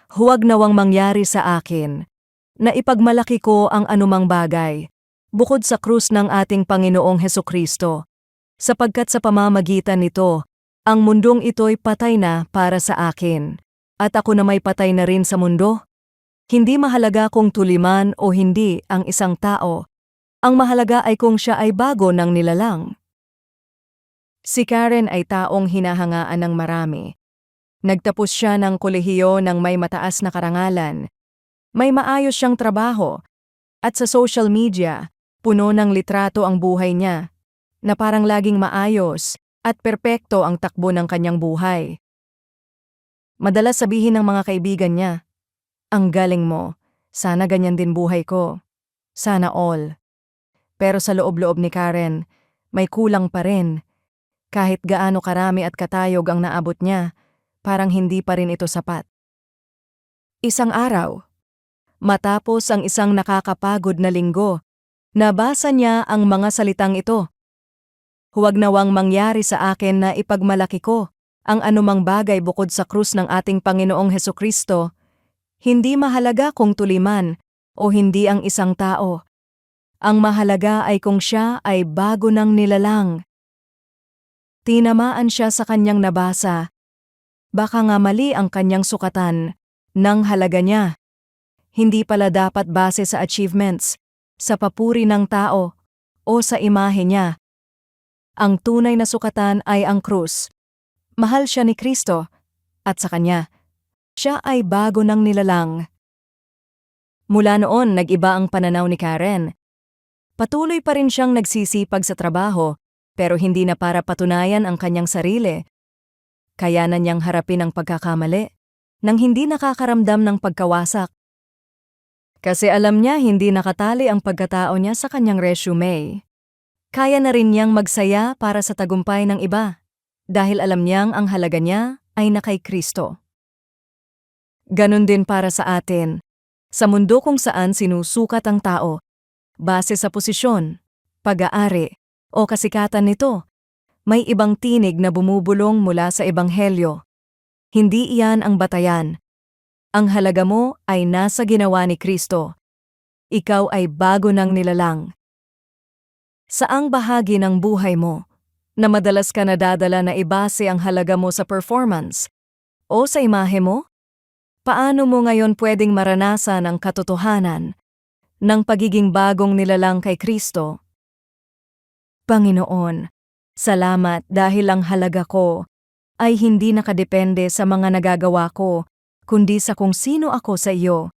Huwag nawang mangyari sa akin na ipagmalaki ko ang anumang bagay, bukod sa krus ng ating Panginoong Hesukristo, sapagkat sa pamamagitan nito, ang mundong ito'y patay na para sa akin, at ako na may patay na rin sa mundo. Hindi mahalaga kung tuliman o hindi ang isang tao, ang mahalaga ay kung siya ay bago ng nilalang. Si Karen ay taong hinahangaan ng marami. Nagtapos siya ng kolehiyo ng may mataas na karangalan. May maayos siyang trabaho. At sa social media, puno ng litrato ang buhay niya, na parang laging maayos at perpekto ang takbo ng kanyang buhay. Madalas sabihin ng mga kaibigan niya, "Ang galing mo, sana ganyan din buhay ko. Sana all." Pero sa loob-loob ni Karen, may kulang pa rin. Kahit gaano karami at katayog ang naabot niya, parang hindi pa rin ito sapat. Isang araw, matapos ang isang nakakapagod na linggo, nabasa niya ang mga salitang ito. Huwag nawang mangyari sa akin na ipagmalaki ko ang anumang bagay bukod sa krus ng ating Panginoong Hesukristo. Hindi mahalaga kung tuliman o hindi ang isang tao. Ang mahalaga ay kung siya ay bago ng nilalang. Tinamaan siya sa kanyang nabasa. Baka nga mali ang kanyang sukatan ng halaga niya. Hindi pala dapat base sa achievements, sa papuri ng tao, o sa imahe niya. Ang tunay na sukatan ay ang krus. Mahal siya ni Kristo, at sa kanya, siya ay bago ng nilalang. Mula noon, nag-iba ang pananaw ni Karen. Patuloy pa rin siyang nagsisipag sa trabaho, pero hindi na para patunayan ang kanyang sarili. Kayanan niyang harapin ang pagkakamali, nang hindi nakakaramdam ng pagkawasak. Kasi alam niya hindi nakatali ang pagkatao niya sa kanyang resume. Kaya na rin niyang magsaya para sa tagumpay ng iba, dahil alam niyang ang halaga niya ay na kay Kristo. Ganon din para sa atin. Sa mundo kung saan sinusukat ang tao, base sa posisyon, pag-aari, o kasikatan nito, may ibang tinig na bumubulong mula sa Ebanghelyo. Hindi iyan ang batayan. Ang halaga mo ay nasa ginawa ni Kristo. Ikaw ay bago ng nilalang. Saang bahagi ng buhay mo na madalas ka nadadala na ibase ang halaga mo sa performance o sa imahe mo? Paano mo ngayon pwedeng maranasan ang katotohanan ng pagiging bagong nilalang kay Kristo? Panginoon, salamat dahil ang halaga ko ay hindi nakadepende sa mga nagagawa ko, kundi sa kung sino ako sa iyo.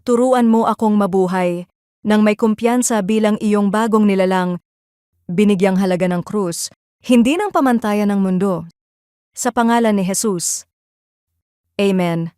Turuan mo akong mabuhay nang may kumpiyansa bilang iyong bagong nilalang, binigyang halaga ng krus, hindi ng pamantayan ng mundo. Sa pangalan ni Jesus. Amen.